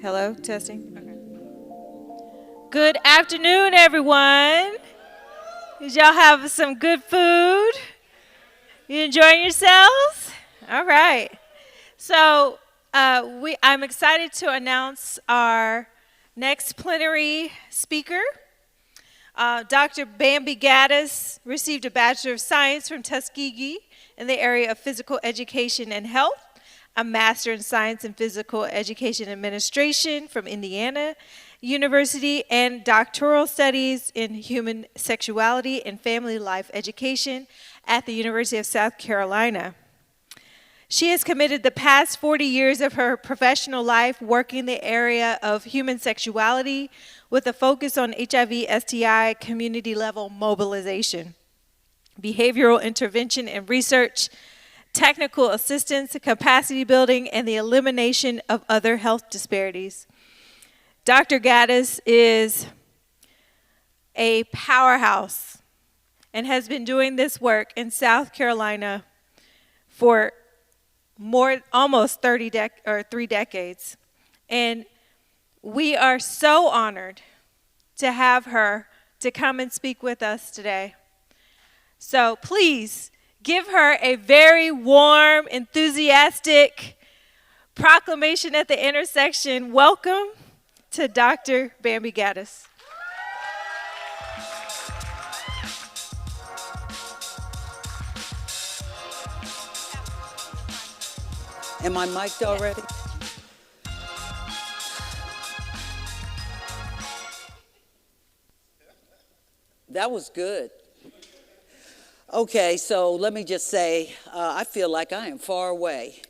Hello, testing. Okay. Good afternoon, everyone. Did y'all have some good food? You enjoying yourselves? All right. So I'm excited to announce our next plenary speaker. Dr. Bambi Gaddis received a Bachelor of Science from Tuskegee in the area of physical education and health, a Master in Science and Physical Education Administration from Indiana University, and doctoral studies in human sexuality and family life education at the University of South Carolina. She has committed the past 40 years of her professional life working in the area of human sexuality with a focus on HIV/STI community level mobilization, behavioral intervention and research, technical assistance, capacity building, and the elimination of other health disparities. Dr. Gaddis is a powerhouse and has been doing this work in South Carolina for almost 3 decades. And we are so honored to have her to come and speak with us today. So please give her a very warm, enthusiastic proclamation at the intersection. Welcome to Dr. Bambi Gaddis. Am I mic'd already? That was good. Okay, so let me just say, I feel like I am far away.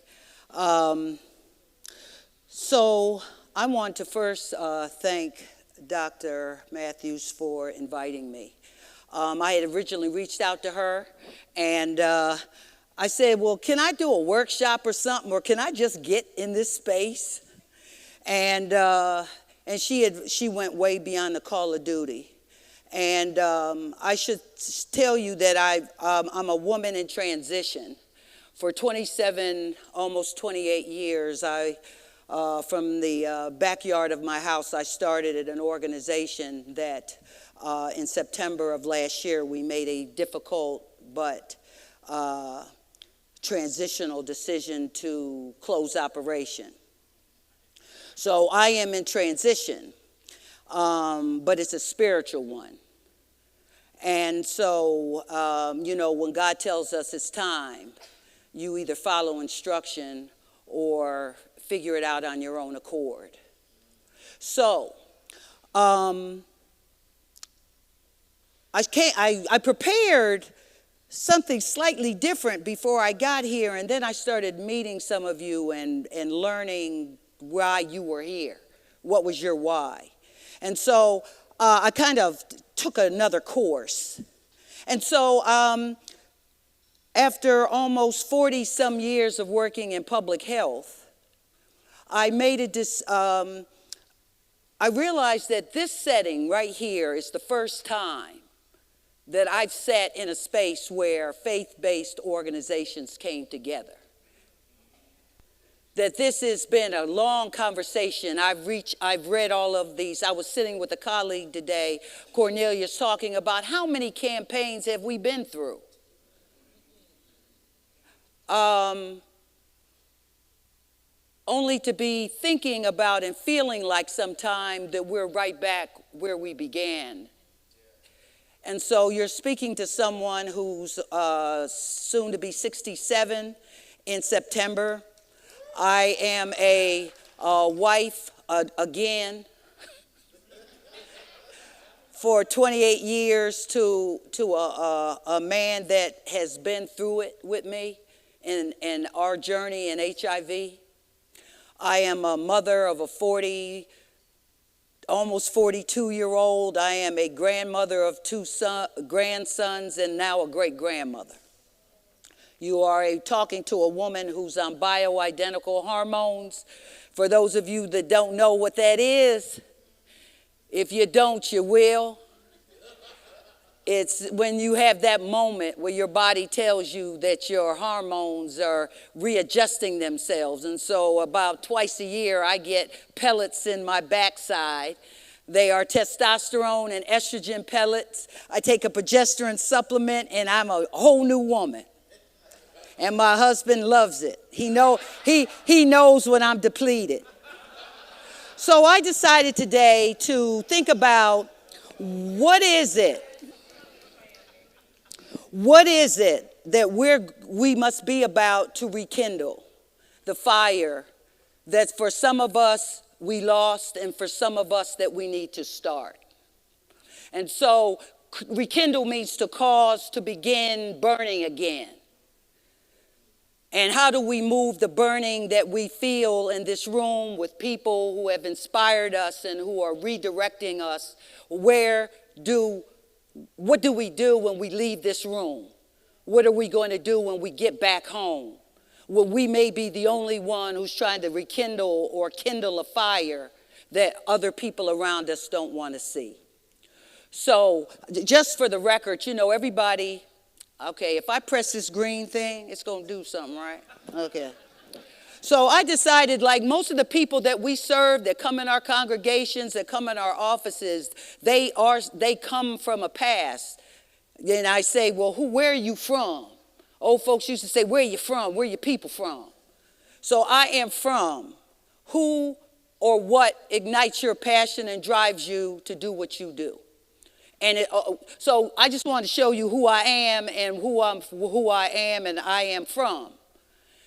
So I want to first thank Dr. Matthews for inviting me. I had originally reached out to her, and I said, well, can I do a workshop or something, or can I just get in this space? And she went way beyond the call of duty. And I should tell you that I'm a woman in transition. For 27, almost 28 years, from the backyard of my house, I started at an organization that in September of last year, we made a difficult but transitional decision to close operation. So I am in transition, but it's a spiritual one. And so, when God tells us it's time, you either follow instruction or figure it out on your own accord. So, I prepared something slightly different before I got here, and then I started meeting some of you and learning why you were here. What was your why? And so I kind of took another course. And so after almost 40-some years of working in public health, I realized that this setting right here is the first time that I've sat in a space where faith-based organizations came together. That this has been a long conversation. I've read all of these. I was sitting with a colleague today, Cornelius, talking about how many campaigns have we been through. Only to be thinking about and feeling like sometime that we're right back where we began. And so you're speaking to someone who's soon to be 67 in September. I am a wife again for 28 years to a man that has been through it with me in our journey in HIV. I am a mother of a almost 42-year-old. I am a grandmother of 2 grandsons and now a great-grandmother. You are talking to a woman who's on bioidentical hormones. For those of you that don't know what that is, if you don't, you will. It's when you have that moment where your body tells you that your hormones are readjusting themselves. And so about twice a year, I get pellets in my backside. They are testosterone and estrogen pellets. I take a progesterone supplement, and I'm a whole new woman. And my husband loves it. He knows when I'm depleted. So I decided today to think about what is it that we must be about to rekindle the fire that for some of us we lost and for some of us that we need to start. And so rekindle means to cause to begin burning again. And how do we move the burning that we feel in this room with people who have inspired us and who are redirecting us? What do we do when we leave this room? What are we going to do when we get back home? Well, we may be the only one who's trying to rekindle or kindle a fire that other people around us don't want to see. So just for the record, everybody... Okay, if I press this green thing, it's going to do something, right? Okay. So I decided, like most of the people that we serve, that come in our congregations, that come in our offices, they come from a past. Then I say, well, where are you from? Old folks used to say, where are you from? Where are your people from? So I am from who or what ignites your passion and drives you to do what you do. And so I just wanted to show you who I am and who I am and I am from.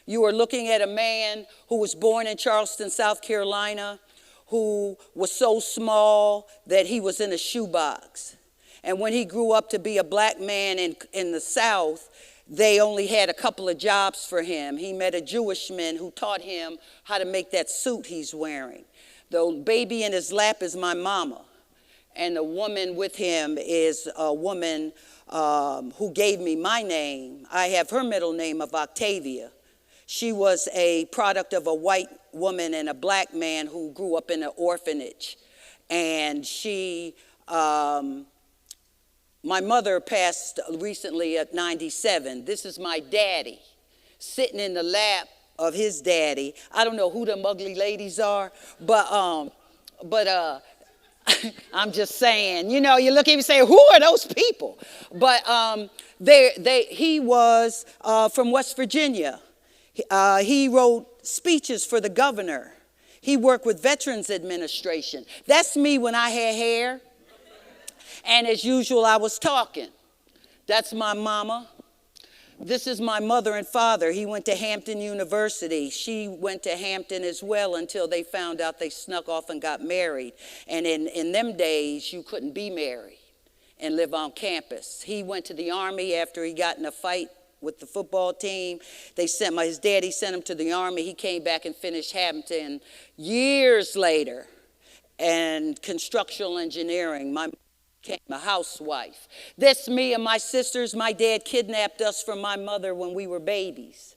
You are looking at a man who was born in Charleston, South Carolina, who was so small that he was in a shoebox. And when he grew up to be a black man in the South, they only had a couple of jobs for him. He met a Jewish man who taught him how to make that suit he's wearing. The baby in his lap is my mama. And the woman with him is a woman who gave me my name. I have her middle name of Octavia. She was a product of a white woman and a black man who grew up in an orphanage. And my mother passed recently at 97. This is my daddy sitting in the lap of his daddy. I don't know who them ugly ladies are, but I'm just saying, you look at him and say, who are those people? But he was from West Virginia. He wrote speeches for the governor. He worked with Veterans Administration. That's me when I had hair. And as usual, I was talking. That's my mama. This is my mother and father. He went to Hampton University. She went to Hampton as well until they found out they snuck off and got married. And in them days, you couldn't be married and live on campus. He went to the Army after he got in a fight with the football team. His daddy sent him to the Army. He came back and finished Hampton years later. And constructional engineering. My became a housewife. This, me and my sisters, my dad kidnapped us from my mother when we were babies.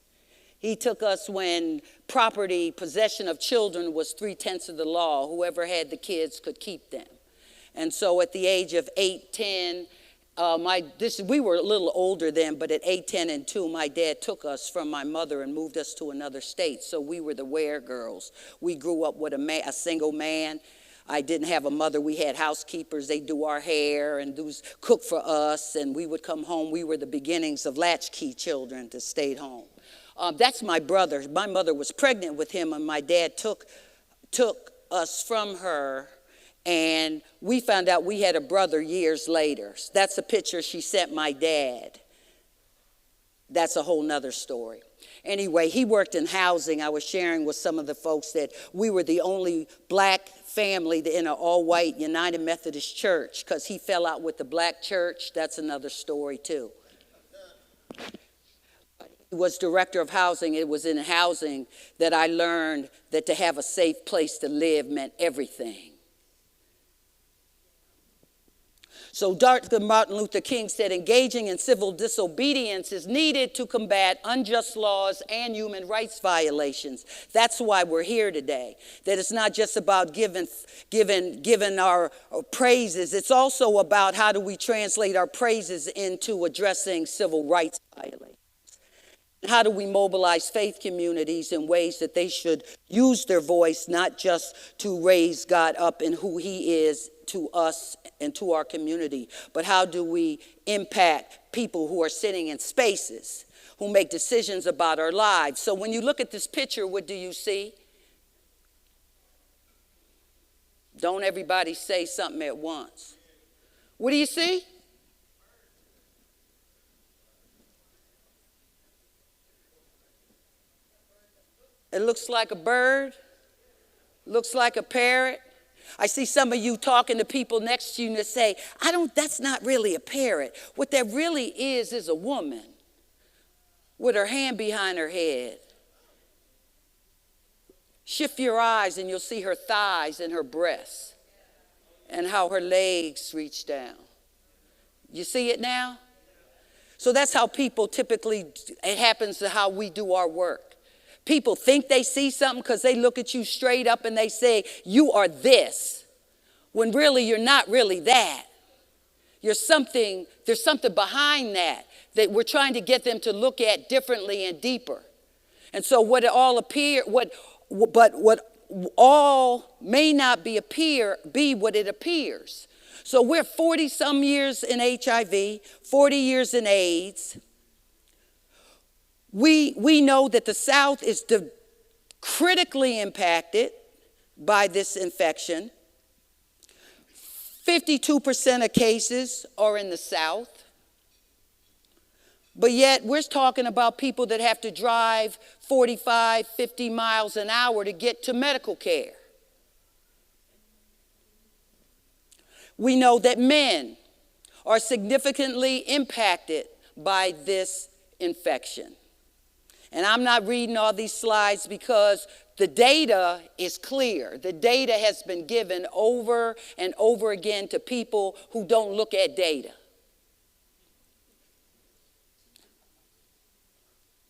He took us when possession of children was 3/10 of the law. Whoever had the kids could keep them. And so at the age of 8, 10, we were a little older then, but at 8, 10, and 2, my dad took us from my mother and moved us to another state. So we were the Ware girls. We grew up with a single man. I didn't have a mother. We had housekeepers. They do our hair and cook for us, and we would come home. We were the beginnings of latchkey children that stayed home. That's my brother. My mother was pregnant with him, and my dad took us from her, and we found out we had a brother years later. That's a picture she sent my dad. That's a whole nother story. Anyway, he worked in housing. I was sharing with some of the folks that we were the only black family in an all-white United Methodist church because he fell out with the black church. That's another story, too. He was director of housing. It was in housing that I learned that to have a safe place to live meant everything. So Dr. Martin Luther King said, engaging in civil disobedience is needed to combat unjust laws and human rights violations. That's why we're here today. That it's not just about giving our praises. It's also about how do we translate our praises into addressing civil rights violations. How do we mobilize faith communities in ways that they should use their voice, not just to raise God up in who he is to us and to our community, but how do we impact people who are sitting in spaces, who make decisions about our lives? So when you look at this picture, what do you see? Don't everybody say something at once. What do you see? It looks like a bird, looks like a parrot. I see some of you talking to people next to you and say, that's not really a parrot. What that really is a woman with her hand behind her head. Shift your eyes and you'll see her thighs and her breasts and how her legs reach down. You see it now? So that's how people typically, it happens to how we do our work. People think they see something because they look at you straight up and they say, you are this, when really you're not really that. There's something behind that we're trying to get them to look at differently and deeper. And so what all may not be what it appears. So we're 40 some years in HIV, 40 years in AIDS. We know that the South is critically impacted by this infection. 52% of cases are in the South. But yet we're talking about people that have to drive 45, 50 miles an hour to get to medical care. We know that men are significantly impacted by this infection. And I'm not reading all these slides because the data is clear. The data has been given over and over again to people who don't look at data.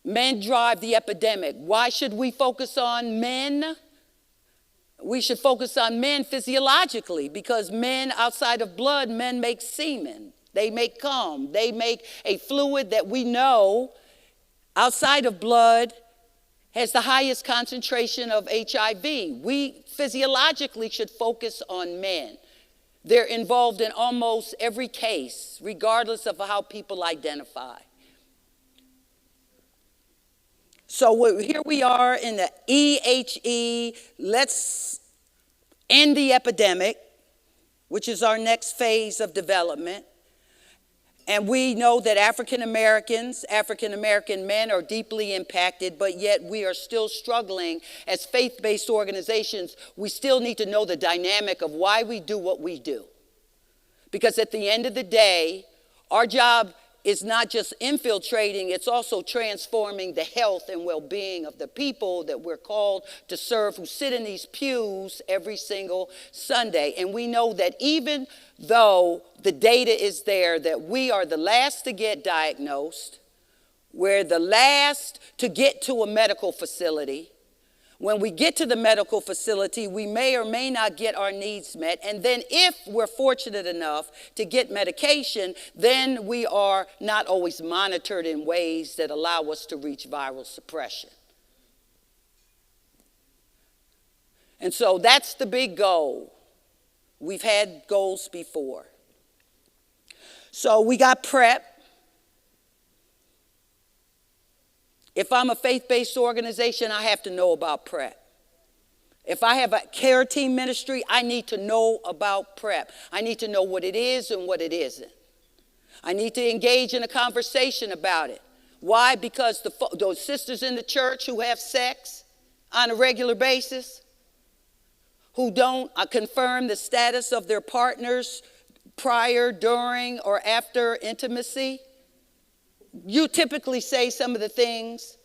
Men drive the epidemic. Why should we focus on men? We should focus on men physiologically because men, outside of blood, men make semen. They make cum. They make a fluid that we know outside of blood has the highest concentration of HIV. We physiologically should focus on men. They're involved in almost every case, regardless of how people identify. So here we are in the EHE, let's end the epidemic, which is our next phase of development. And we know that African American men are deeply impacted, but yet we are still struggling as faith-based organizations. We still need to know the dynamic of why we do what we do. Because at the end of the day, our job is not just infiltrating, it's also transforming the health and well-being of the people that we're called to serve who sit in these pews every single Sunday. And we know that even though the data is there that we are the last to get diagnosed, we're the last to get to a medical facility. When we get to the medical facility, we may or may not get our needs met. And then if we're fortunate enough to get medication, then we are not always monitored in ways that allow us to reach viral suppression. And so that's the big goal. We've had goals before. So we got PrEP. If I'm a faith-based organization, I have to know about PrEP. If I have a care team ministry, I need to know about PrEP. I need to know what it is and what it isn't. I need to engage in a conversation about it. Why? Because those sisters in the church who have sex on a regular basis, who don't confirm the status of their partners prior, during, or after intimacy, you typically say some of the things.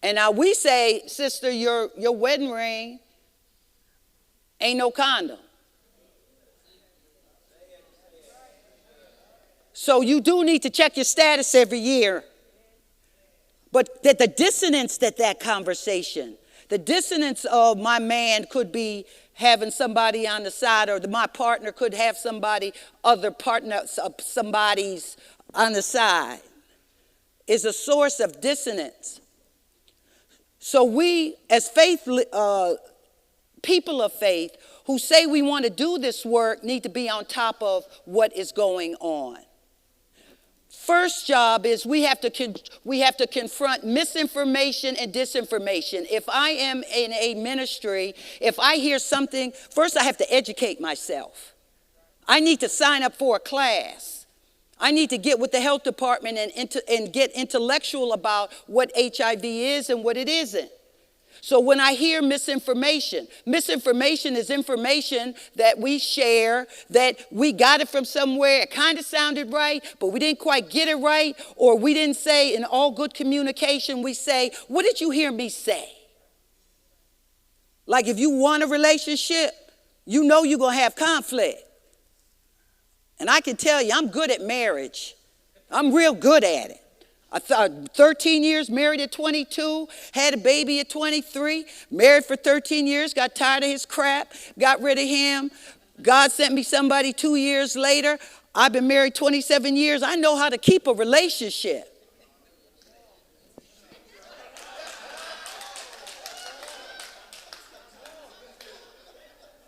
And now we say, sister, your wedding ring ain't no condom. So you do need to check your status every year. But that the dissonance that conversation, the dissonance of my man could be having somebody on the side, or my partner could have other partners of somebody's on the side, is a source of dissonance. So we, as people of faith who say we want to do this work, need to be on top of what is going on. First job is we have to confront misinformation and disinformation. If I am in a ministry, if I hear something, first I have to educate myself. I need to sign up for a class. I need to get with the health department and get intellectual about what HIV is and what it isn't. So when I hear misinformation is information that we share, that we got it from somewhere, it kind of sounded right, but we didn't quite get it right, or we didn't say, in all good communication, we say, what did you hear me say? Like if you want a relationship, you know you're going to have conflict. And I can tell you, I'm good at marriage. I'm real good at it. 13 years, married at 22, had a baby at 23, married for 13 years, got tired of his crap, got rid of him. God sent me somebody 2 years later. I've been married 27 years. I know how to keep a relationship.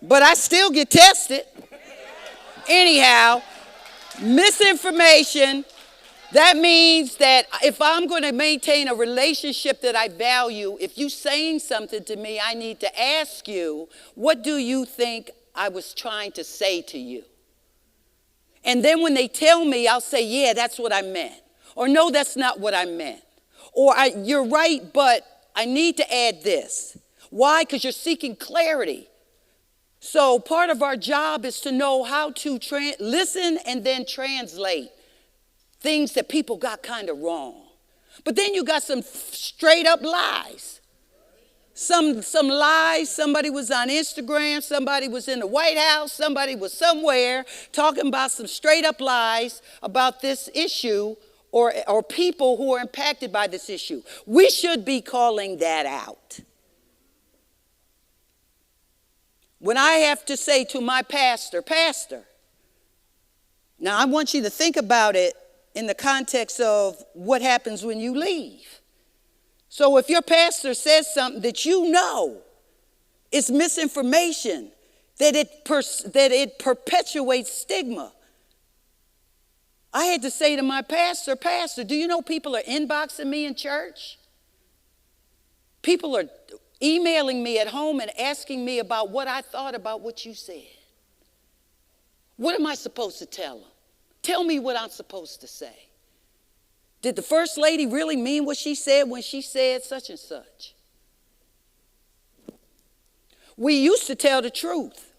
But I still get tested. Anyhow, misinformation. That means that if I'm going to maintain a relationship that I value, if you're saying something to me, I need to ask you, what do you think I was trying to say to you? And then when they tell me, I'll say, yeah, that's what I meant. Or no, that's not what I meant. Or you're right, but I need to add this. Why? Because you're seeking clarity. So part of our job is to know how to listen and then translate things that people got kind of wrong. But then you got some straight up lies. Some lies. Somebody was on Instagram, somebody was in the White House, somebody was somewhere talking about some straight up lies about this issue, or people who are impacted by this issue. We should be calling that out. When I have to say to my pastor, now I want you to think about it in the context of what happens when you leave. So if your pastor says something that you know is misinformation, that it perpetuates stigma, I had to say to my pastor, do you know people are inboxing me in church? People are emailing me at home and asking me about what I thought about what you said. What am I supposed to tell them? Tell me what I'm supposed to say. Did the first lady really mean what she said when she said such and such? We used to tell the truth.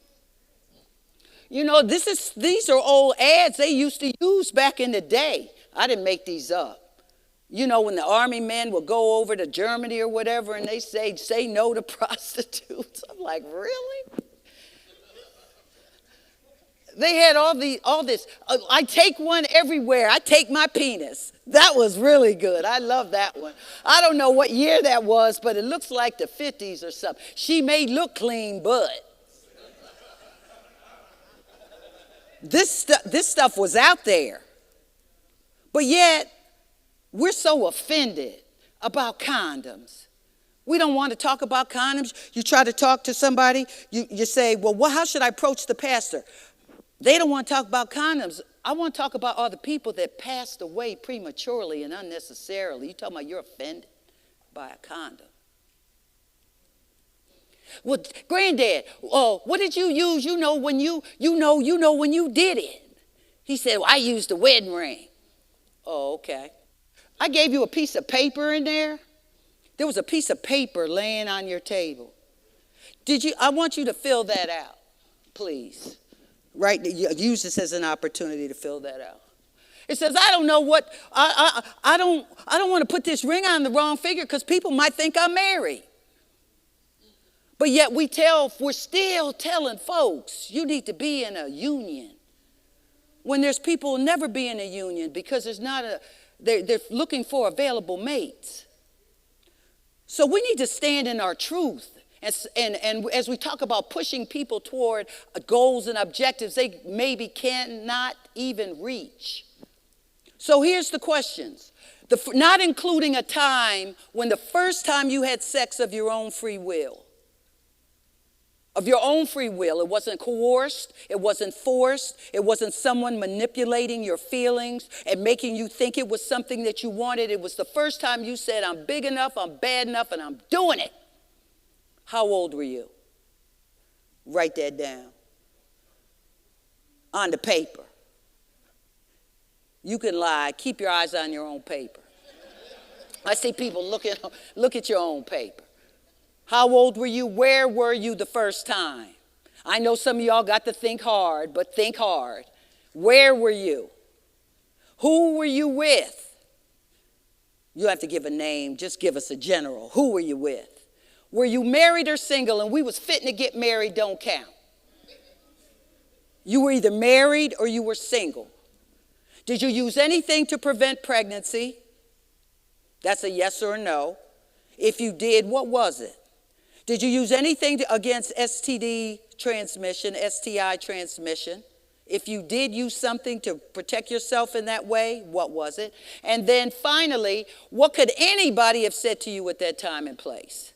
You know, these are old ads they used to use back in the day. I didn't make these up. You know, when the army men would go over to Germany or whatever and they say no to prostitutes. I'm like, really? They had all this. I take one everywhere. I take my penis. That was really good. I love that one. I don't know what year that was, but it looks like the 50s or something. She may look clean, but this stuff was out there. But yet, we're so offended about condoms. We don't want to talk about condoms. You try to talk to somebody, you say, well, how should I approach the pastor? They don't want to talk about condoms. I want to talk about all the people that passed away prematurely and unnecessarily. You talking about you're offended by a condom. Well, granddad, what did you use? You know when you did it. He said, well, I used a wedding ring. Oh, okay. I gave you a piece of paper in there. There was a piece of paper laying on your table. I want you to fill that out, please. Right, use this as an opportunity to fill that out. It says, I don't know what, I don't want to put this ring on the wrong figure because people might think I'm married. But yet we're still telling folks, you need to be in a union. when there's people who never be in a union because they're looking for available mates. So we need to stand in our truth. And as we talk about pushing people toward goals and objectives they maybe cannot even reach. So here's the questions. Not including a time when the first time you had sex of your own free will. Of your own free will. It wasn't coerced. It wasn't forced. It wasn't someone manipulating your feelings and making you think it was something that you wanted. It was the first time you said, I'm big enough, I'm bad enough, and I'm doing it. How old were you? Write that down. On the paper. You can lie. Keep your eyes on your own paper. I see people look at your own paper. How old were you? Where were you the first time? I know some of y'all got to think hard, but think hard. Where were you? Who were you with? You have to give a name. Just give us a general. Who were you with? Were you married or single? And we was fitting to get married, don't count. You were either married or you were single. Did you use anything to prevent pregnancy? That's a yes or a no. If you did, what was it? Did you use anything against STD transmission, STI transmission? If you did use something to protect yourself in that way, what was it? And then finally, what could anybody have said to you at that time and place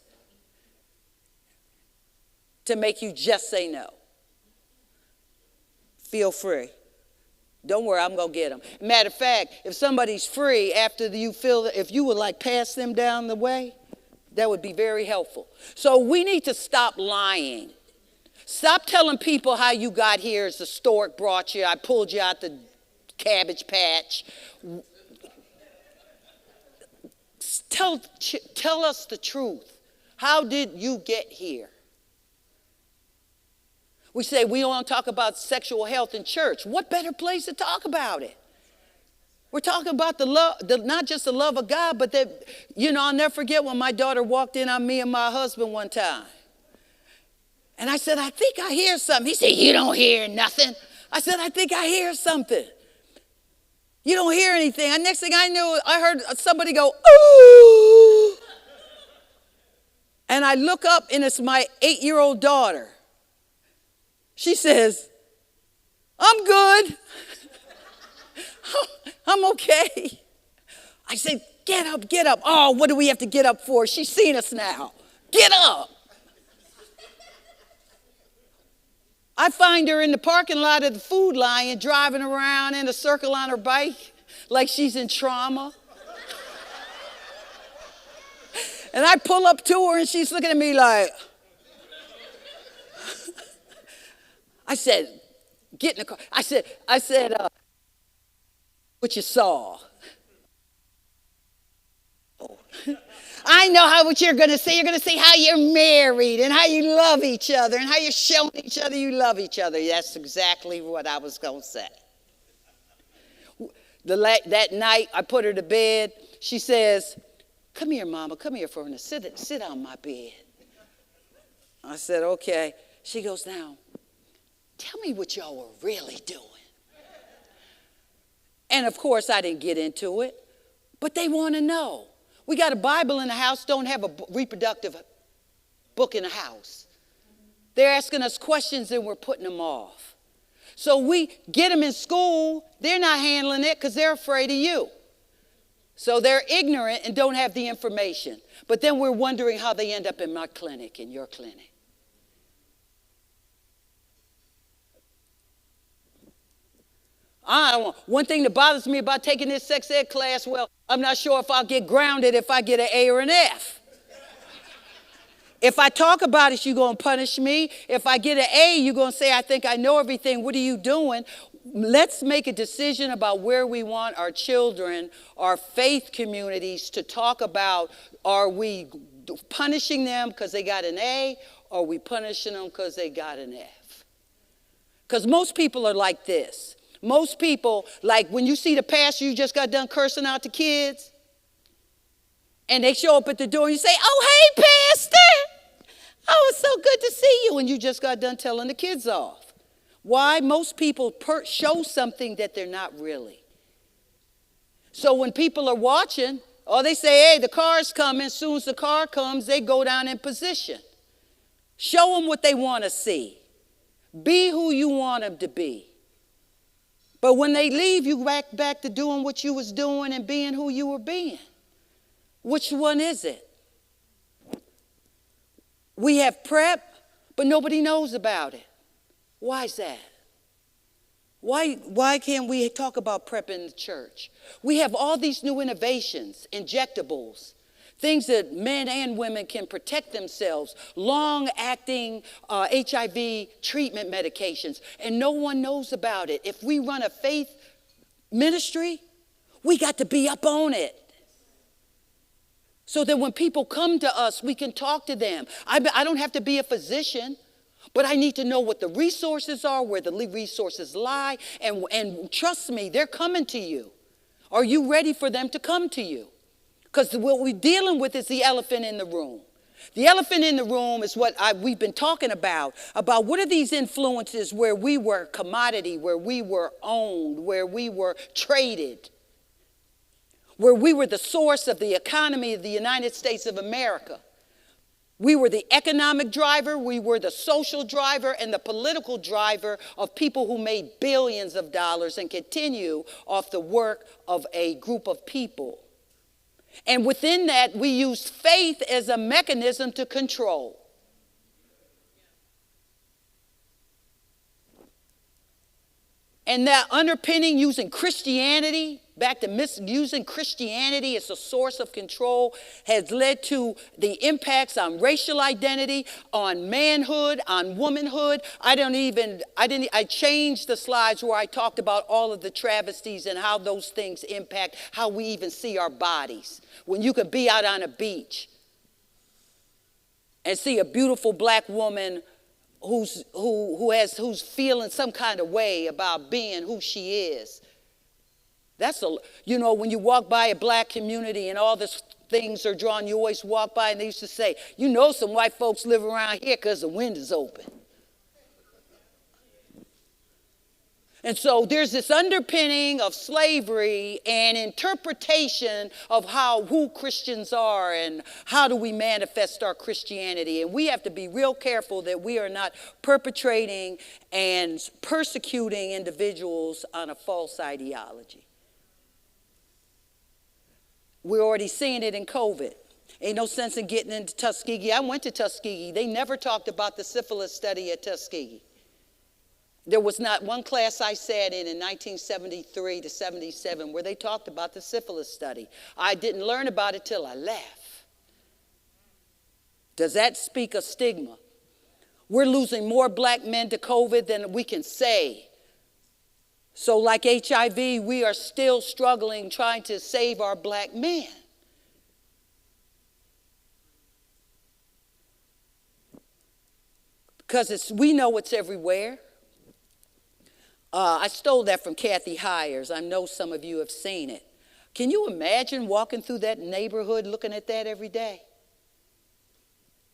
to make you just say no? Feel free. Don't worry, I'm going to get them. Matter of fact, if somebody's free after you feel that, if you would like pass them down the way, that would be very helpful. So we need to stop lying. Stop telling people how you got here as the stork brought you. I pulled you out the cabbage patch. Tell us the truth. How did you get here? We say we don't want to talk about sexual health in church. What better place to talk about it? We're talking about the love, not just the love of God, but that, I'll never forget when my daughter walked in on me and my husband one time. And I said, I think I hear something. He said, you don't hear nothing. I said, I think I hear something. You don't hear anything. And next thing I knew, I heard somebody go, ooh. And I look up and it's my 8-year-old daughter. She says, I'm good. I'm okay. I said, get up, get up. Oh, what do we have to get up for? She's seen us now. Get up. I find her in the parking lot of the Food Lion driving around in a circle on her bike like she's in trauma. And I pull up to her and she's looking at me like, I said, get in the car. I said, what you saw. Oh. I know what you're going to say. You're going to say how you're married and how you love each other and how you're showing each other you love each other. That's exactly what I was going to say. That night, I put her to bed. She says, come here, Mama. Come here for a minute. Sit on my bed. I said, okay. She goes, now, tell me what y'all were really doing. And, of course, I didn't get into it. But they want to know. We got a Bible in the house, don't have a reproductive book in the house. They're asking us questions and we're putting them off. So we get them in school. They're not handling it because they're afraid of you. So they're ignorant and don't have the information. But then we're wondering how they end up in my clinic, in your clinic. One thing that bothers me about taking this sex ed class, well, I'm not sure if I'll get grounded if I get an A or an F. If I talk about it, you're going to punish me. If I get an A, you're going to say, I think I know everything. What are you doing? Let's make a decision about where we want our children, our faith communities to talk about, are we punishing them because they got an A, or are we punishing them because they got an F? Because most people are like this. Most people, like when you see the pastor you just got done cursing out the kids, and they show up at the door and you say, oh, hey, pastor. Oh, it's so good to see you. And you just got done telling the kids off. Why? Most people show something that they're not really. So when people are watching, or they say, hey, the car's coming. As soon as the car comes, they go down in position. Show them what they want to see. Be who you want them to be. But when they leave, you back to doing what you was doing and being who you were being. Which one is it? We have prep, but nobody knows about it. Why is that? Why can't we talk about prep in the church? We have all these new innovations, injectables, things that men and women can protect themselves, long-acting HIV treatment medications, and no one knows about it. If we run a faith ministry, we got to be up on it. So that when people come to us, we can talk to them. I don't have to be a physician, but I need to know what the resources are, where the resources lie, and trust me, they're coming to you. Are you ready for them to come to you? Because what we're dealing with is the elephant in the room. The elephant in the room is what we've been talking about what are these influences where we were commodity, where we were owned, where we were traded, where we were the source of the economy of the United States of America. We were the economic driver, we were the social driver, and the political driver of people who made billions of dollars and continue off the work of a group of people. And within that, we used faith as a mechanism to control. And that underpinning using Christianity, back to using Christianity as a source of control, has led to the impacts on racial identity, on manhood, on womanhood. I changed the slides where I talked about all of the travesties and how those things impact how we even see our bodies. When you could be out on a beach and see a beautiful black woman who's feeling some kind of way about being who she is. When you walk by a black community and all these things are drawn, you always walk by and they used to say, some white folks live around here because the wind is open. And so there's this underpinning of slavery and interpretation of who Christians are and how do we manifest our Christianity. And we have to be real careful that we are not perpetrating and persecuting individuals on a false ideology. We're already seeing it in COVID. Ain't no sense in getting into Tuskegee. I went to Tuskegee. They never talked about the syphilis study at Tuskegee. There was not one class I sat in 1973 to 77 where they talked about the syphilis study. I didn't learn about it till I left. Does that speak of stigma? We're losing more black men to COVID than we can say. So like HIV, we are still struggling trying to save our black men. Because we know it's everywhere. I stole that from Kathy Hires. I know some of you have seen it. Can you imagine walking through that neighborhood looking at that every day?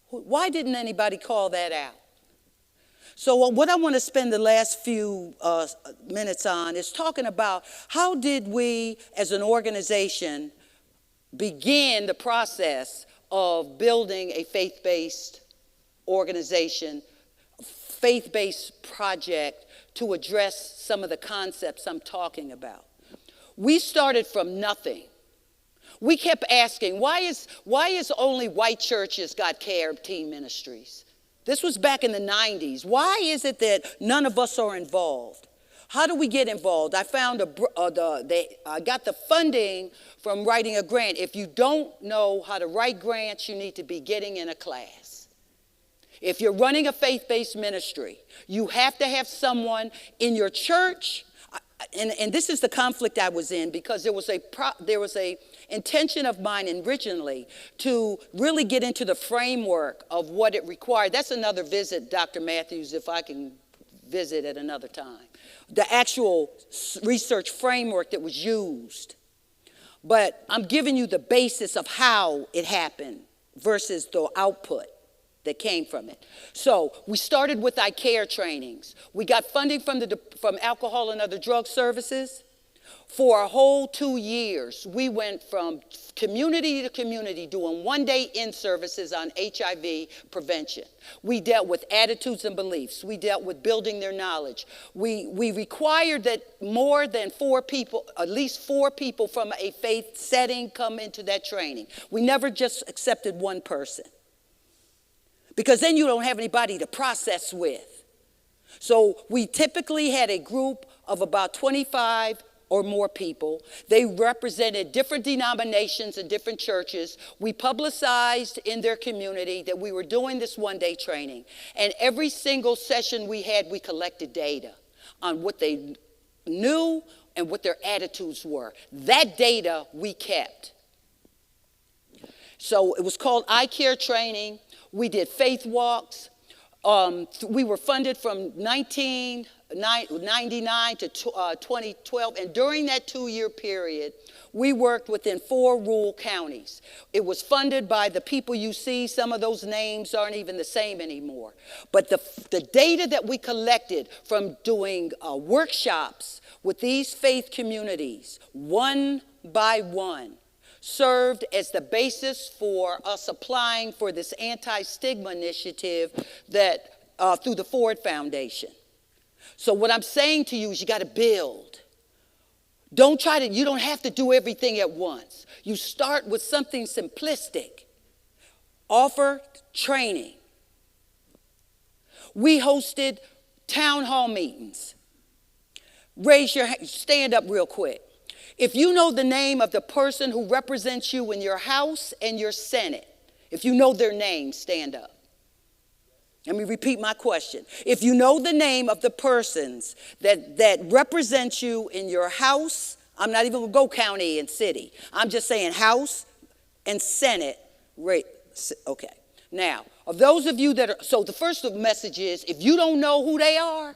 Why didn't anybody call that out? So what I want to spend the last few minutes on is talking about how did we as an organization begin the process of building a faith-based organization, faith-based project to address some of the concepts I'm talking about. We started from nothing. We kept asking, why is only white churches got care team ministries? This was back in the 90s. Why is it that none of us are involved? How do we get involved? I found I got the funding from writing a grant. If you don't know how to write grants, you need to be getting in a class. If you're running a faith-based ministry, you have to have someone in your church, and this is the conflict I was in, because there was a intention of mine originally to really get into the framework of what it required. That's another visit, Dr. Matthews, if I can visit at another time. The actual research framework that was used. But I'm giving you the basis of how it happened versus the output. that came from it. So we started with our care trainings. We got funding from alcohol and other drug services. For a whole 2 years, we went from community to community doing one-day in-services on HIV prevention. We dealt with attitudes and beliefs. We dealt with building their knowledge. We required that more than 4 people, at least 4 people from a faith setting come into that training. We never just accepted one person, because then you don't have anybody to process with. So we typically had a group of about 25 or more people. They represented different denominations and different churches. We publicized in their community that we were doing this one-day training. And every single session we had, we collected data on what they knew and what their attitudes were. That data we kept. So it was called eye care training. We did faith walks. We were funded from 1999 to 2012, and during that 2-year period, we worked within 4 rural counties. It was funded by the people you see. Some of those names aren't even the same anymore. But the data that we collected from doing workshops with these faith communities, one by one, served as the basis for us applying for this anti-stigma initiative that through the Ford Foundation. So what I'm saying to you is you got to build. You don't have to do everything at once. You start with something simplistic. Offer training. We hosted town hall meetings. Stand up real quick. If you know the name of the person who represents you in your House and your Senate, if you know their name, stand up. Let me repeat my question. If you know the name of the persons that represent you in your House, I'm not even going to go county and city. I'm just saying House and Senate. Okay. Now, of those of you that are, so the first message is, if you don't know who they are,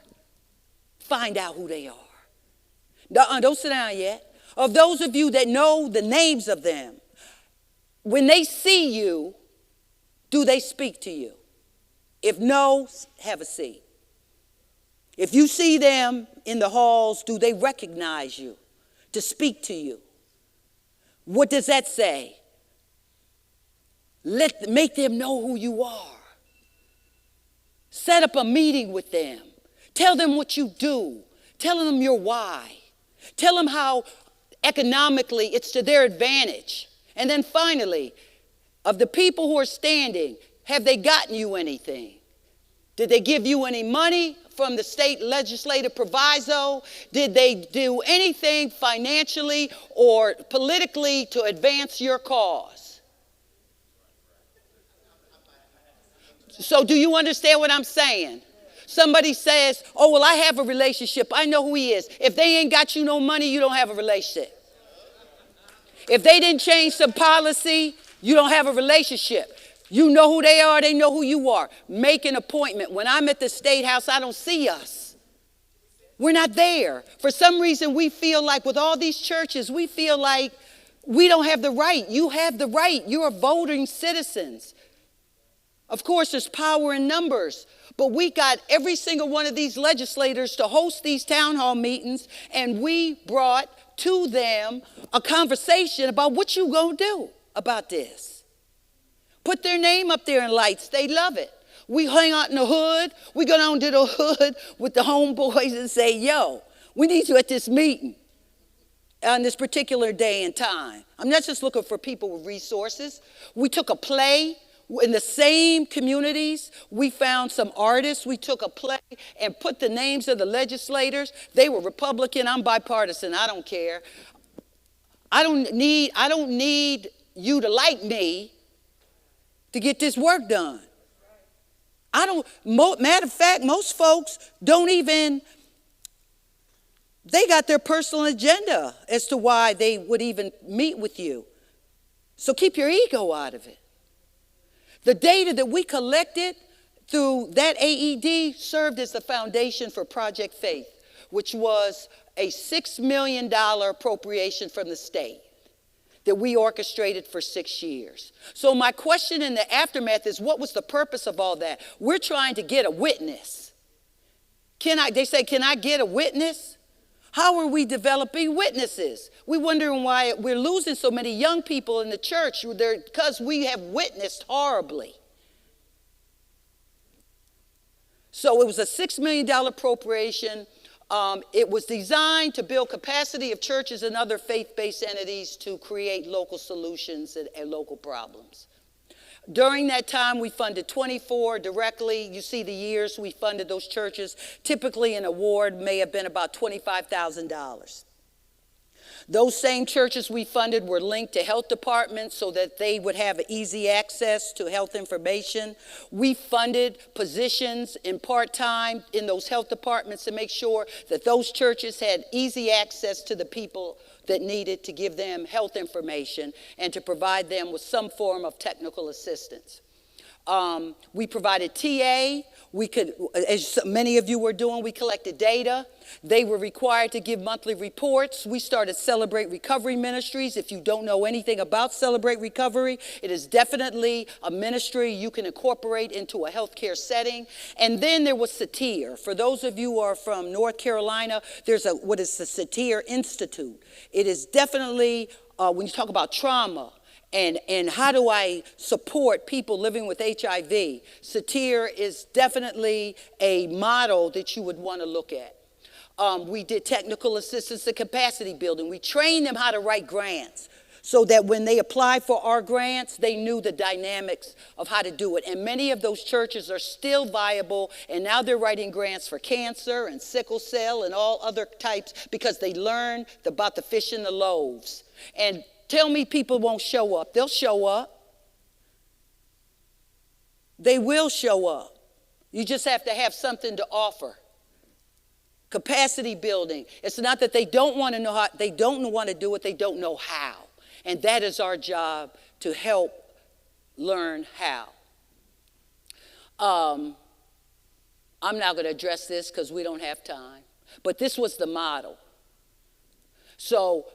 find out who they are. Don't sit down yet. Of those of you that know the names of them, when they see you, do they speak to you? If no, have a seat. If you see them in the halls, do they recognize you to speak to you? What does that say? Make them know who you are. Set up a meeting with them. Tell them what you do. Tell them your why. Tell them how economically it's to their advantage. And then finally, of the people who are standing, have they gotten you anything? Did they give you any money from the state legislative proviso? Did they do anything financially or politically to advance your cause? So do you understand what I'm saying? Somebody says, oh, well, I have a relationship. I know who he is. If they ain't got you no money, you don't have a relationship. If they didn't change some policy, you don't have a relationship. You know who they are. They know who you are. Make an appointment. When I'm at the State House, I don't see us. We're not there. For some reason, we feel like with all these churches, we feel like we don't have the right. You have the right. You are voting citizens. Of course, there's power in numbers. But we got every single one of these legislators to host these town hall meetings, and we brought to them a conversation about what you gonna do about this. Put their name up there in lights. They love it. We hang out in the hood. We go down to the hood with the homeboys and say, yo, we need you at this meeting on this particular day and time. I'm not just looking for people with resources. We took a play. In the same communities, we found some artists. We took a play and put the names of the legislators. They were Republican. I'm bipartisan. I don't care. I don't need you to like me to get this work done. Matter of fact, most folks don't even, they got their personal agenda as to why they would even meet with you. So keep your ego out of it. The data that we collected through that AED served as the foundation for Project Faith, which was a $6 million appropriation from the state that we orchestrated for 6 years. So my question in the aftermath is, what was the purpose of all that? We're trying to get a witness. They say, can I get a witness? How are we developing witnesses? We're wondering why we're losing so many young people in the church because we have witnessed horribly. So it was a $6 million appropriation. It was designed to build capacity of churches and other faith-based entities to create local solutions and local problems. During that time, we funded 24 directly. You see the years we funded those churches. Typically, an award may have been about $25,000. Those same churches we funded were linked to health departments so that they would have easy access to health information. We funded positions in part-time in those health departments to make sure that those churches had easy access to the people that needed to give them health information and to provide them with some form of technical assistance. We provided TA. We could, as many of you were doing, we collected data. They were required to give monthly reports. We started Celebrate Recovery Ministries. If you don't know anything about Celebrate Recovery, it is definitely a ministry you can incorporate into a healthcare setting. And then there was Satir. For those of you who are from North Carolina, there's what is the Satir Institute. It is definitely, when you talk about trauma, and how do I support people living with HIV? Satir is definitely a model that you would want to look at. We did technical assistance and capacity building. We trained them how to write grants so that when they applied for our grants, they knew the dynamics of how to do it. And many of those churches are still viable, and now they're writing grants for cancer and sickle cell and all other types because they learned about the fish and the loaves. And tell me people won't show up. They'll show up. They will show up. You just have to have something to offer. Capacity building. It's not that they don't want to know how, they don't want to do it, they don't know how. And that is our job, to help learn how. I'm not going to address this because we don't have time. But this was the model. So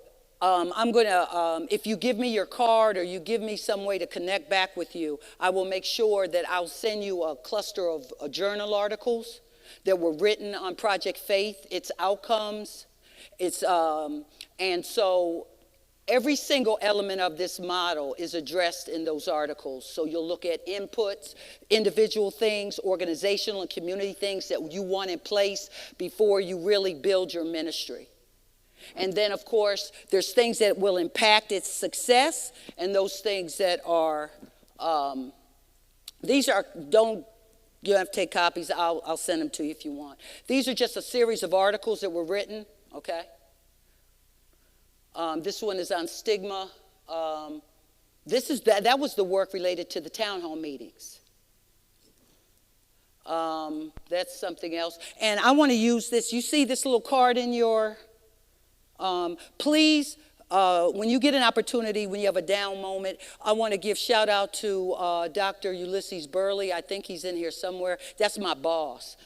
I'm going to, if you give me your card or you give me some way to connect back with you, I will make sure that I'll send you a cluster of journal articles that were written on Project Faith, its outcomes. And so every single element of this model is addressed in those articles. So you'll look at inputs, individual things, organizational and community things that you want in place before you really build your ministry. And then, of course, there's things that will impact its success, and those things that are, you don't have to take copies. I'll send them to you if you want. These are just a series of articles that were written, okay? This one is on stigma. That was the work related to the town hall meetings. That's something else. And I want to use this. You see this little card in your... please, when you get an opportunity, when you have a down moment, I want to give shout out to Dr. Ulysses Burley. I think he's in here somewhere. That's my boss.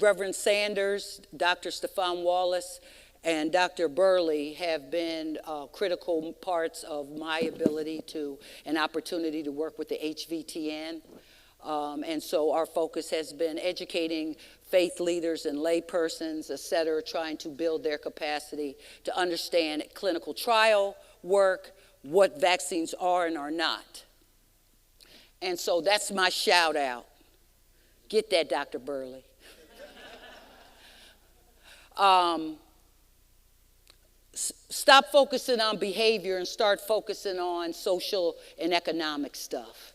Reverend Sanders, Dr. Stefan Wallace, and Dr. Burley have been critical parts of my ability and opportunity to work with the HVTN. And so our focus has been educating faith leaders and lay persons, et cetera, trying to build their capacity to understand clinical trial work, what vaccines are and are not. And so that's my shout out. Get that, Dr. Burley. Stop focusing on behavior and start focusing on social and economic stuff.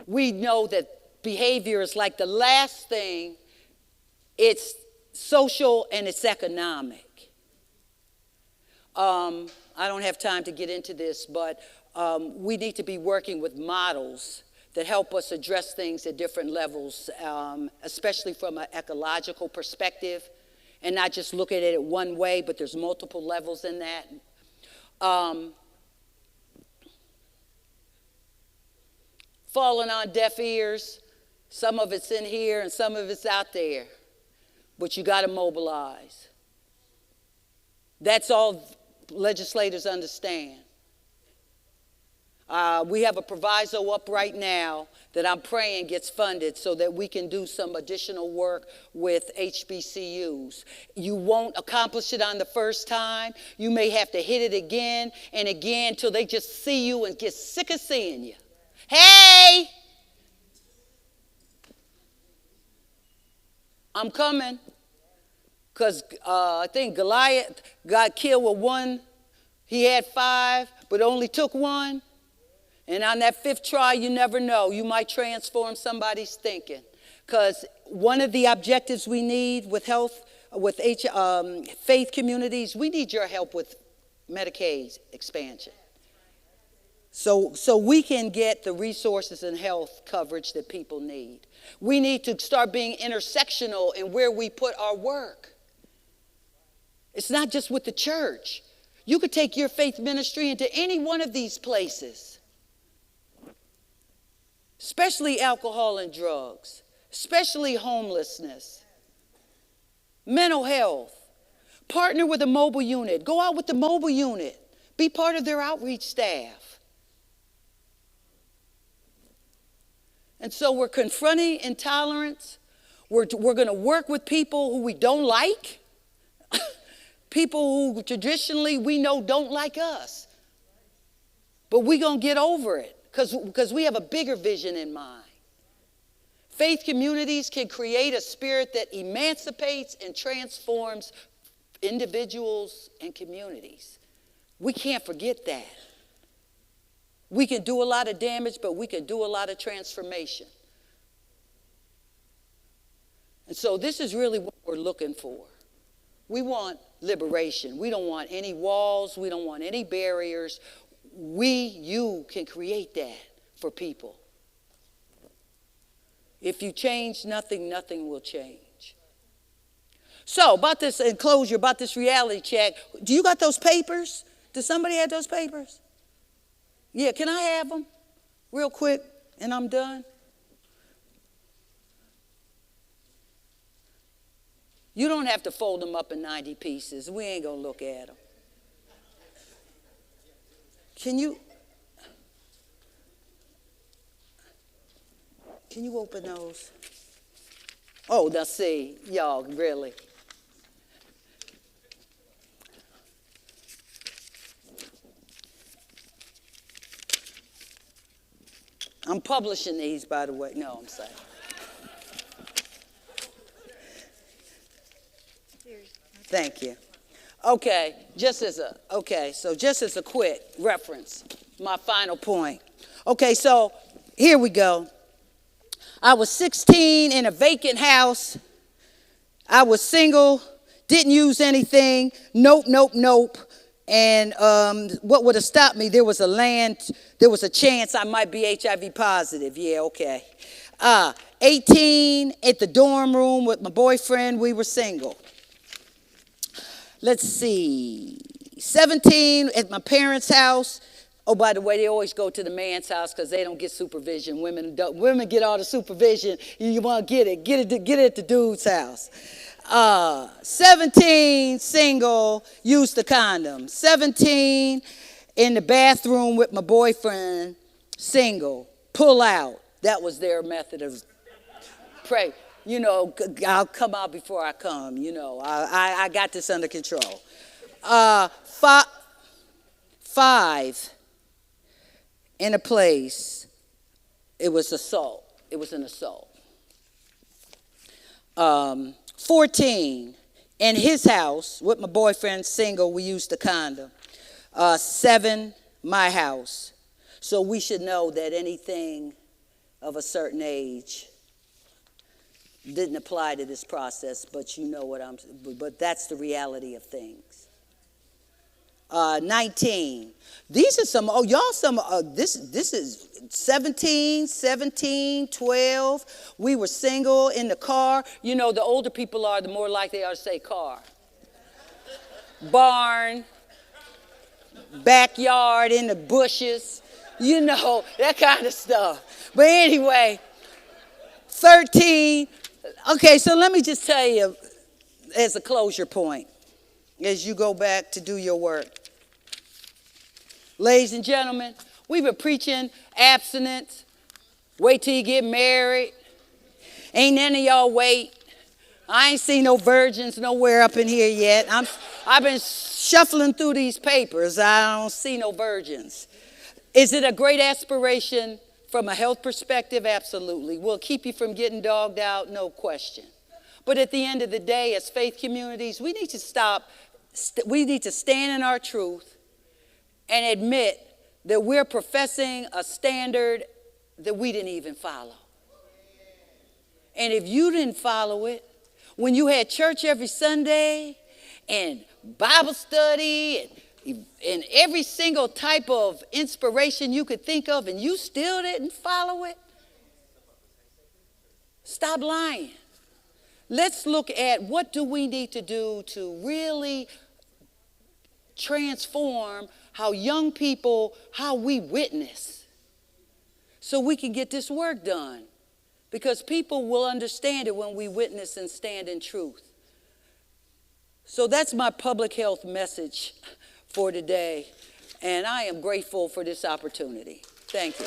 We know that behavior is like the last thing. It's social and it's economic. I don't have time to get into this, but we need to be working with models that help us address things at different levels, especially from an ecological perspective, and not just look at it one way, but there's multiple levels in that. Falling on deaf ears. Some of it's in here and some of it's out there. But you got to mobilize. That's all legislators understand. We have a proviso up right now that I'm praying gets funded so that we can do some additional work with HBCUs. You won't accomplish it on the first time. You may have to hit it again and again till they just see you and get sick of seeing you. Hey! I'm coming. Because I think Goliath got killed with one. He had 5, but only took 1. And on that 5th try, you never know. You might transform somebody's thinking. Because one of the objectives we need with health, with faith communities, we need your help with Medicaid expansion. So we can get the resources and health coverage that people need. We need to start being intersectional in where we put our work. It's not just with the church. You could take your faith ministry into any one of these places. Especially alcohol and drugs, especially homelessness, mental health. Partner with a mobile unit. Go out with the mobile unit. Be part of their outreach staff. And so we're confronting intolerance. We're going to work with people who we don't like, people who traditionally we know don't like us. But we're going to get over it. Because we have a bigger vision in mind. Faith communities can create a spirit that emancipates and transforms individuals and communities. We can't forget that. We can do a lot of damage, but we can do a lot of transformation. And so this is really what we're looking for. We want liberation. We don't want any walls. We don't want any barriers. You can create that for people. If you change nothing, nothing will change. So about this enclosure, about this reality check, do you got those papers? Does somebody have those papers? Yeah, can I have them real quick and I'm done? You don't have to fold them up in 90 pieces. We ain't going to look at them. Can you open those? Oh, now see, y'all, really. I'm publishing these, by the way. No, I'm sorry. Thank you. Okay, just as a quick reference, my final point. Okay, so here we go. I was 16 in a vacant house. I was single, didn't use anything. Nope. And what would have stopped me, there was a chance I might be HIV positive. Yeah, okay. 18 at the dorm room with my boyfriend, we were single. Let's see, 17 at my parents' house. Oh, by the way, they always go to the man's house because they don't get supervision. Women get all the supervision. You want to get it at the dude's house. 17, single, use the condom. 17, in the bathroom with my boyfriend, single, pull out. That was their method of pray. You know, I'll come out before I come. You know, I got this under control. 5, in a place, it was assault. It was an assault. 14, in his house with my boyfriend, single, we used the condom. 7, my house. So we should know that anything of a certain age didn't apply to this process, but you know but that's the reality of things. 19. These are some, this is 17, 12. We were single in the car. You know, the older people are, the more likely they are to say car. Barn, backyard, in the bushes, you know, that kind of stuff. But anyway, 13. Okay, so let me just tell you as a closure point. as you go back to do your work. Ladies and gentlemen, we've been preaching abstinence. Wait till you get married. Ain't none of y'all wait. I ain't seen no virgins nowhere up in here yet. I've been shuffling through these papers. I don't see no virgins. Is it a great aspiration from a health perspective? Absolutely. Will it keep you from getting dogged out? No question. But at the end of the day, as faith communities, we need to we need to stand in our truth and admit that we're professing a standard that we didn't even follow. And if you didn't follow it, when you had church every Sunday and Bible study and every single type of inspiration you could think of, and you still didn't follow it, stop lying. Let's look at what do we need to do to really transform how young people, how we witness, so we can get this work done. Because people will understand it when we witness and stand in truth. So that's my public health message for today. And I am grateful for this opportunity. Thank you.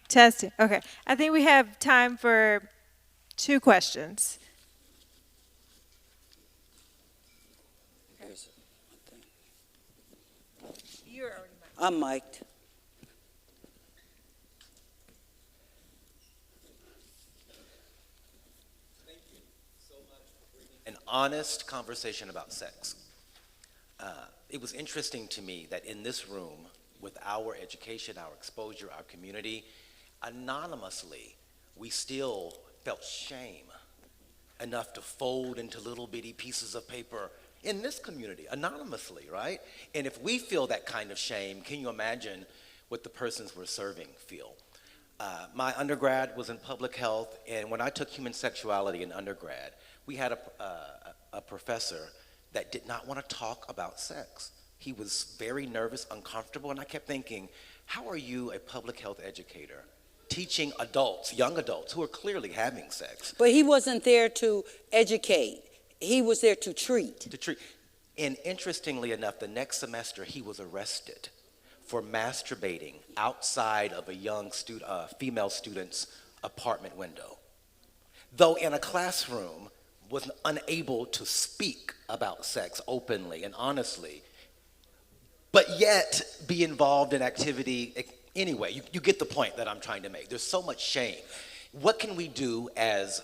Testing. Okay. I think we have time for 2 questions. You're already mic'd. I'm mic'd. Thank you so much for bringing an honest conversation about sex. It was interesting to me that in this room, with our education, our exposure, our community, anonymously, we still felt shame enough to fold into little bitty pieces of paper in this community, anonymously, right? And if we feel that kind of shame, can you imagine what the persons we're serving feel? My undergrad was in public health, and when I took human sexuality in undergrad, we had a professor that did not want to talk about sex. He was very nervous, uncomfortable, and I kept thinking, how are you, a public health educator, teaching adults, young adults, who are clearly having sex? But he wasn't there to educate. He was there to treat. To treat. And interestingly enough, the next semester, he was arrested for masturbating outside of a young female student's apartment window. Though in a classroom, was unable to speak about sex openly and honestly, but yet be involved in activity. Anyway, you get the point that I'm trying to make. There's so much shame. What can we do as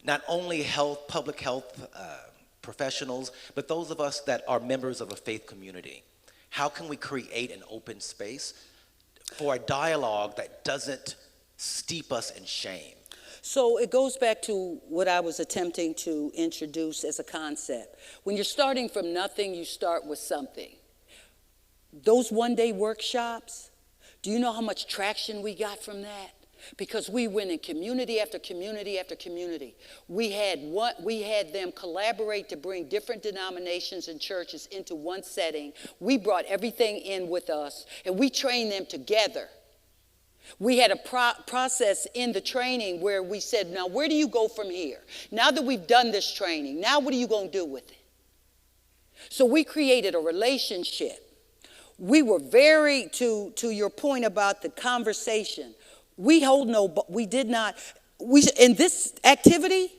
not only public health professionals, but those of us that are members of a faith community? How can we create an open space for a dialogue that doesn't steep us in shame? So it goes back to what I was attempting to introduce as a concept. When you're starting from nothing, you start with something. Those one-day workshops, do you know how much traction we got from that? Because we went in community after community after community. We had them collaborate to bring different denominations and churches into one setting. We brought everything in with us, and we trained them together. We had a process in the training where we said, now where do you go from here? Now that we've done this training, now what are you going to do with it? So we created a relationship. We were very, to your point about the conversation, in this activity,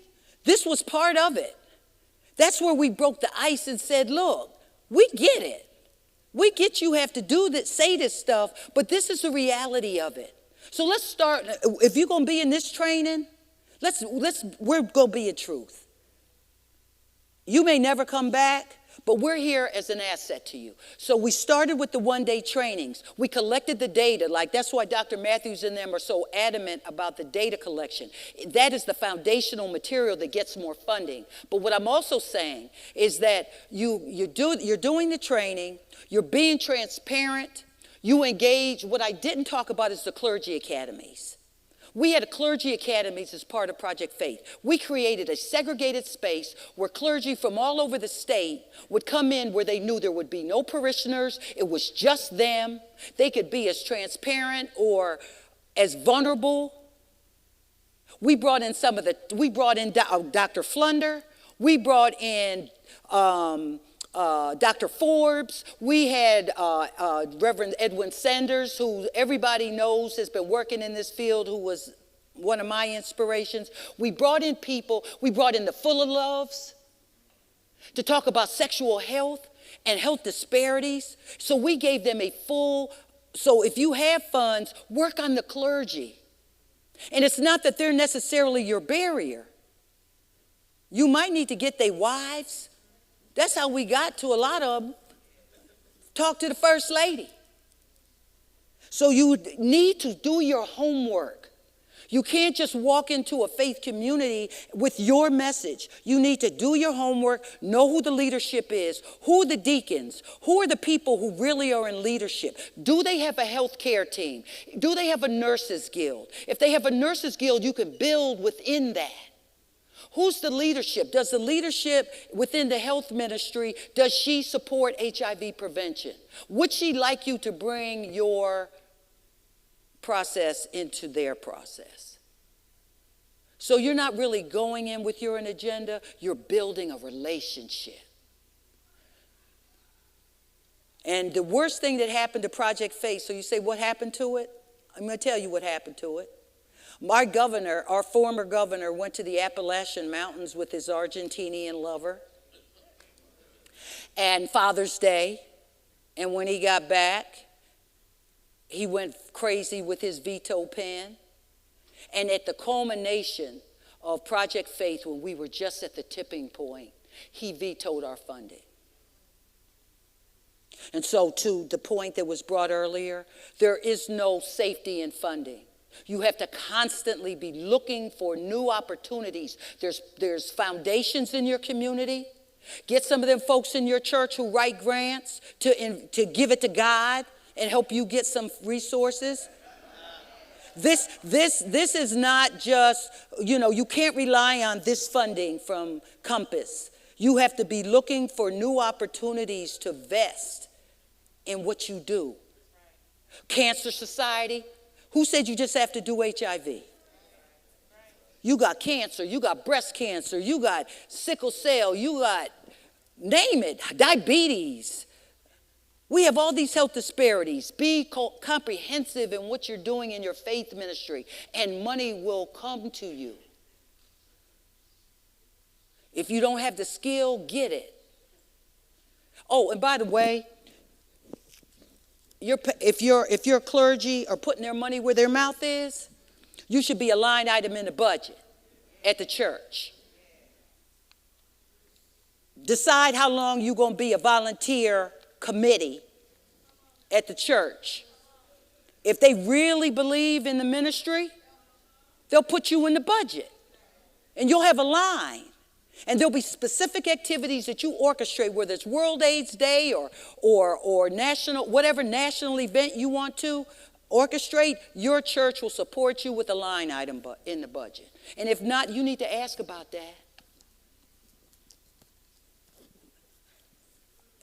this was part of it. That's where we broke the ice and said, look, we get it. We get you have to do this, say this stuff, but this is the reality of it. So let's start. If you're going to be in this training, we're going to be in truth. You may never come back, but we're here as an asset to you. So we started with the one-day trainings. We collected the data. Like, that's why Dr. Matthews and them are so adamant about the data collection. That is the foundational material that gets more funding. But what I'm also saying is that you're doing the training, you're being transparent, you engage. What I didn't talk about is the clergy academies. We had a clergy academies as part of Project Faith. We created a segregated space where clergy from all over the state would come in where they knew there would be no parishioners. It was just them. They could be as transparent or as vulnerable. We brought in Dr. Flunder. We brought in Dr. Forbes. We had Reverend Edwin Sanders, who everybody knows has been working in this field, who was one of my inspirations. We brought in people. We brought in the Fuller Loves to talk about sexual health and health disparities. So we gave them so if you have funds, work on the clergy. And it's not that they're necessarily your barrier. You might need to get their wives. That's how we got to a lot of them. Talk to the First Lady. So you need to do your homework. You can't just walk into a faith community with your message. You need to do your homework, know who the leadership is, who are the deacons, who are the people who really are in leadership. Do they have a health care team? Do they have a nurses guild? If they have a nurses guild, you can build within that. Who's the leadership? Does the leadership within the health ministry, does she support HIV prevention? Would she like you to bring your process into their process? So you're not really going in with your agenda, you're building a relationship. And the worst thing that happened to Project Faith, so you say, what happened to it? I'm going to tell you what happened to it. Our former governor, went to the Appalachian Mountains with his Argentinian lover and Father's Day. And when he got back, he went crazy with his veto pen. And at the culmination of Project Faith, when we were just at the tipping point, he vetoed our funding. And so to the point that was brought earlier, there is no safety in funding. You have to constantly be looking for new opportunities. There's foundations in your community. Get some of them folks in your church who write grants to give it to God and help you get some resources. This is not just, you can't rely on this funding from Compass. You have to be looking for new opportunities to vest in what you do. Cancer Society. Who said you just have to do HIV? You got cancer, you got breast cancer, you got sickle cell, you got, name it, diabetes. We have all these health disparities. Be comprehensive in what you're doing in your faith ministry, and money will come to you. If you don't have the skill, get it. Oh, and by the way, if your clergy are putting their money where their mouth is, you should be a line item in the budget at the church. Decide how long you're going to be a volunteer committee at the church. If they really believe in the ministry, they'll put you in the budget and you'll have a line. And there'll be specific activities that you orchestrate, whether it's World AIDS Day or national, whatever national event you want to orchestrate. Your church will support you with a line item in the budget. And if not, you need to ask about that.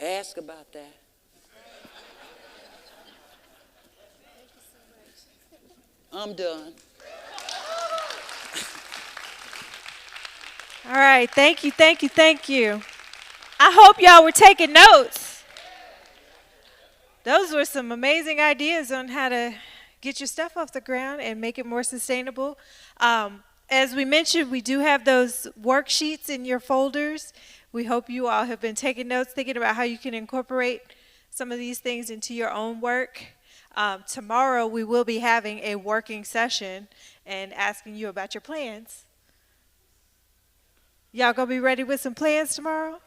Ask about that. I'm done. All right, thank you. I hope y'all were taking notes. Those were some amazing ideas on how to get your stuff off the ground and make it more sustainable. As we mentioned, we do have those worksheets in your folders. We hope you all have been taking notes, thinking about how you can incorporate some of these things into your own work. Tomorrow, we will be having a working session and asking you about your plans. Y'all gonna be ready with some plans tomorrow?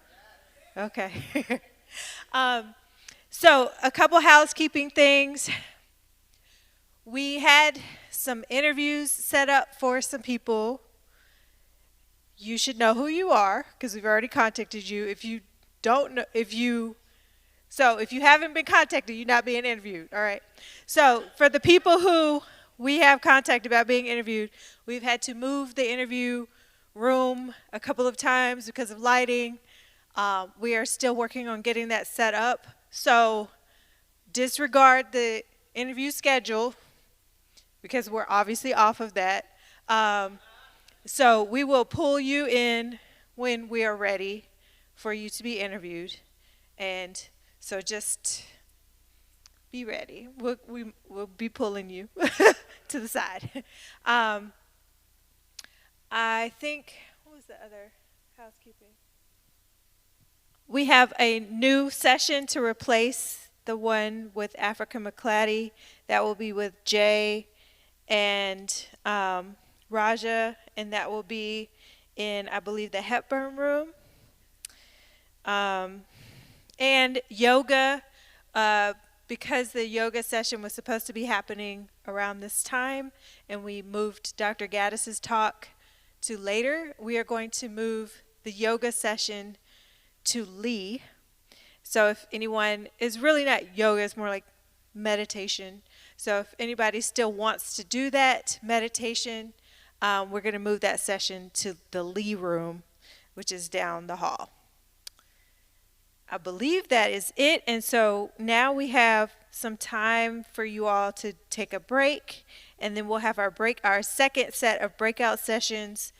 Okay. So a couple housekeeping things. We had some interviews set up for some people. You should know who you are because we've already contacted you. If you don't know, if you haven't been contacted, you're not being interviewed, all right? So for the people who we have contact about being interviewed. We've had to move the interview room a couple of times because of lighting. We are still working on getting that set up. So disregard the interview schedule because we're obviously off of that. So we will pull you in when we are ready for you to be interviewed. And so just be ready. We'll be pulling you to the side. I think, what was the other housekeeping? We have a new session to replace the one with Africa McClatty. That will be with Jay and Raja, and that will be in, I believe, the Hepburn room. And yoga, because the yoga session was supposed to be happening around this time, and we moved Dr. Gaddis's talk to later, we are going to move the yoga session to Lee. So if anyone is really not yoga, it's more like meditation. So if anybody still wants to do that meditation, we're going to move that session to the Lee room, which is down the hall. I believe that is it. And so now we have some time for you all to take a break, and then we'll have our second set of breakout sessions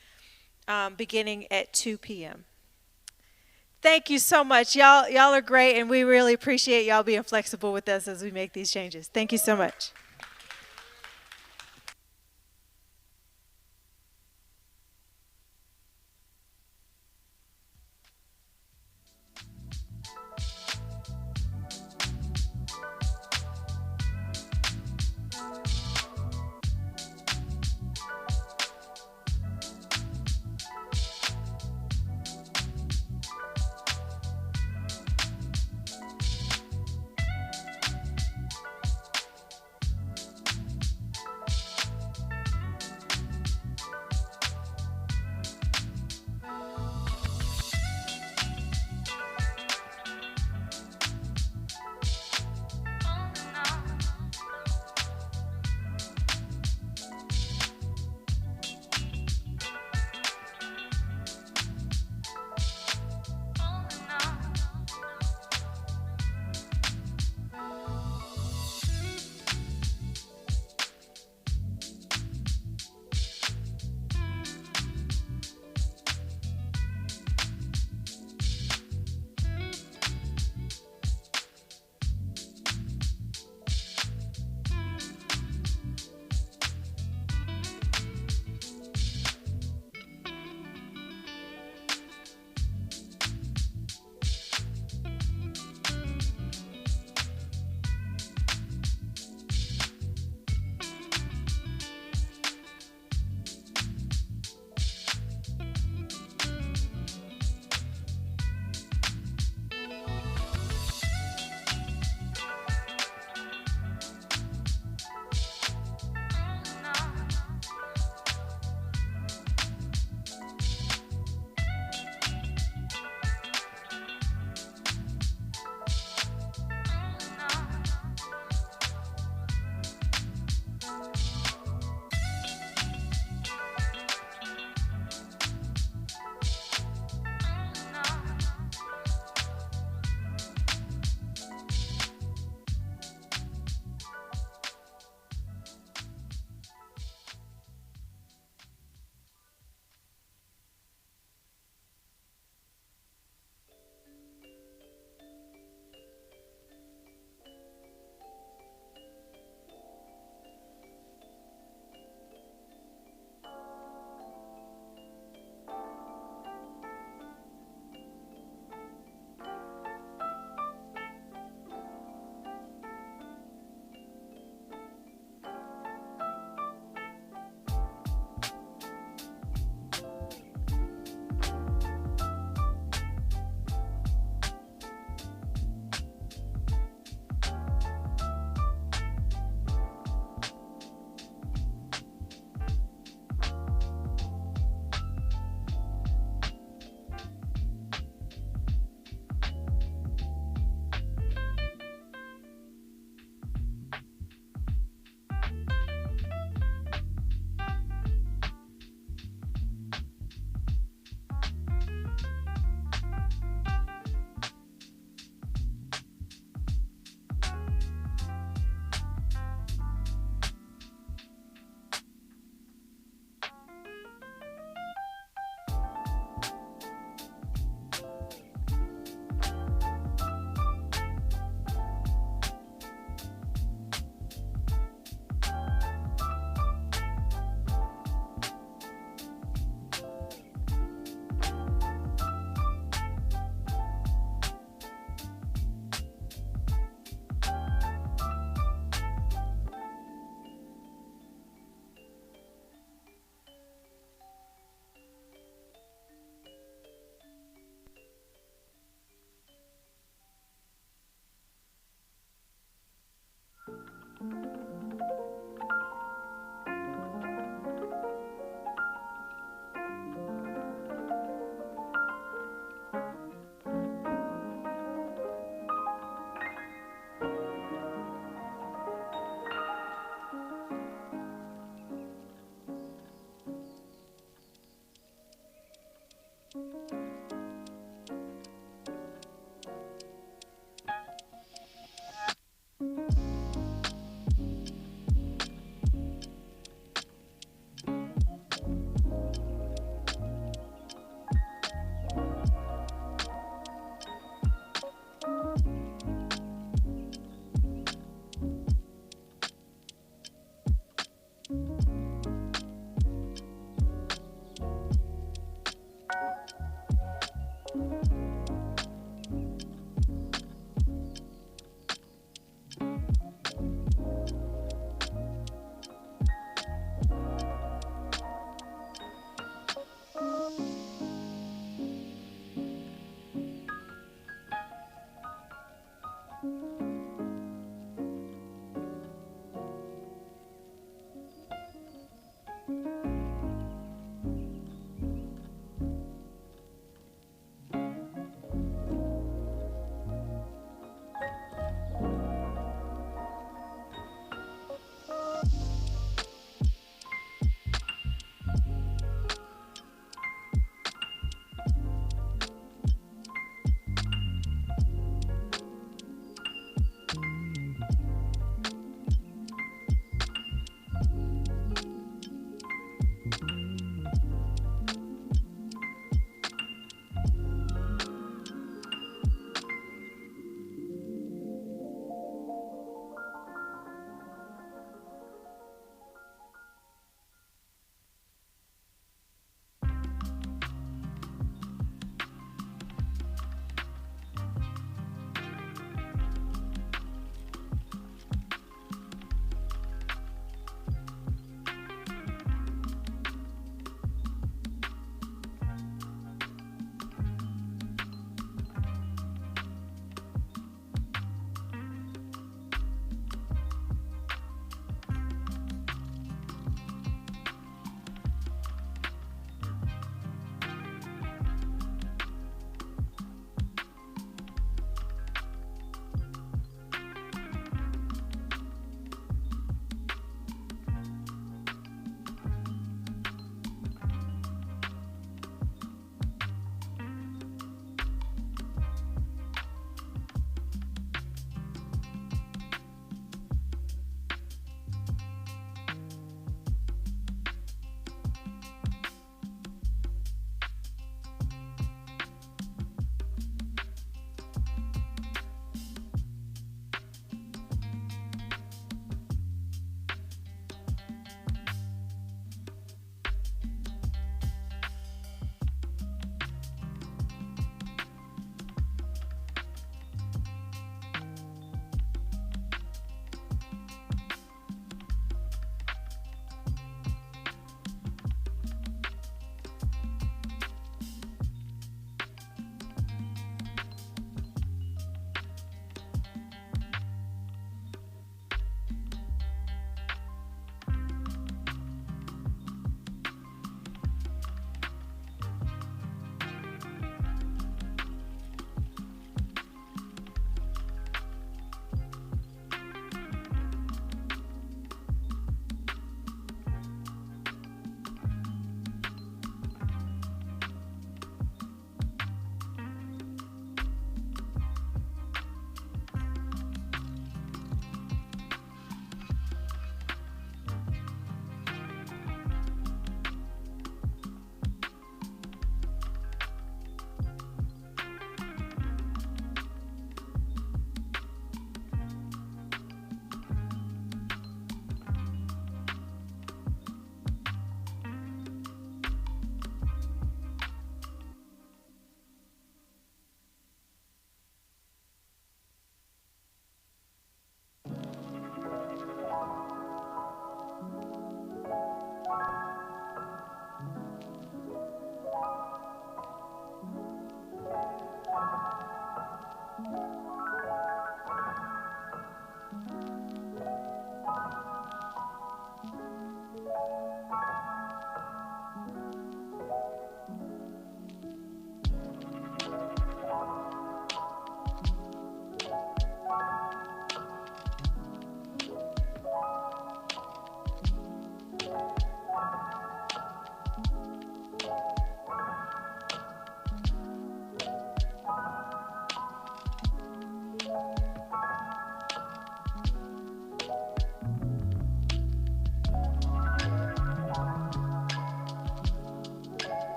beginning at 2 p.m. Thank you so much. Y'all are great, and we really appreciate y'all being flexible with us as we make these changes. Thank you so much.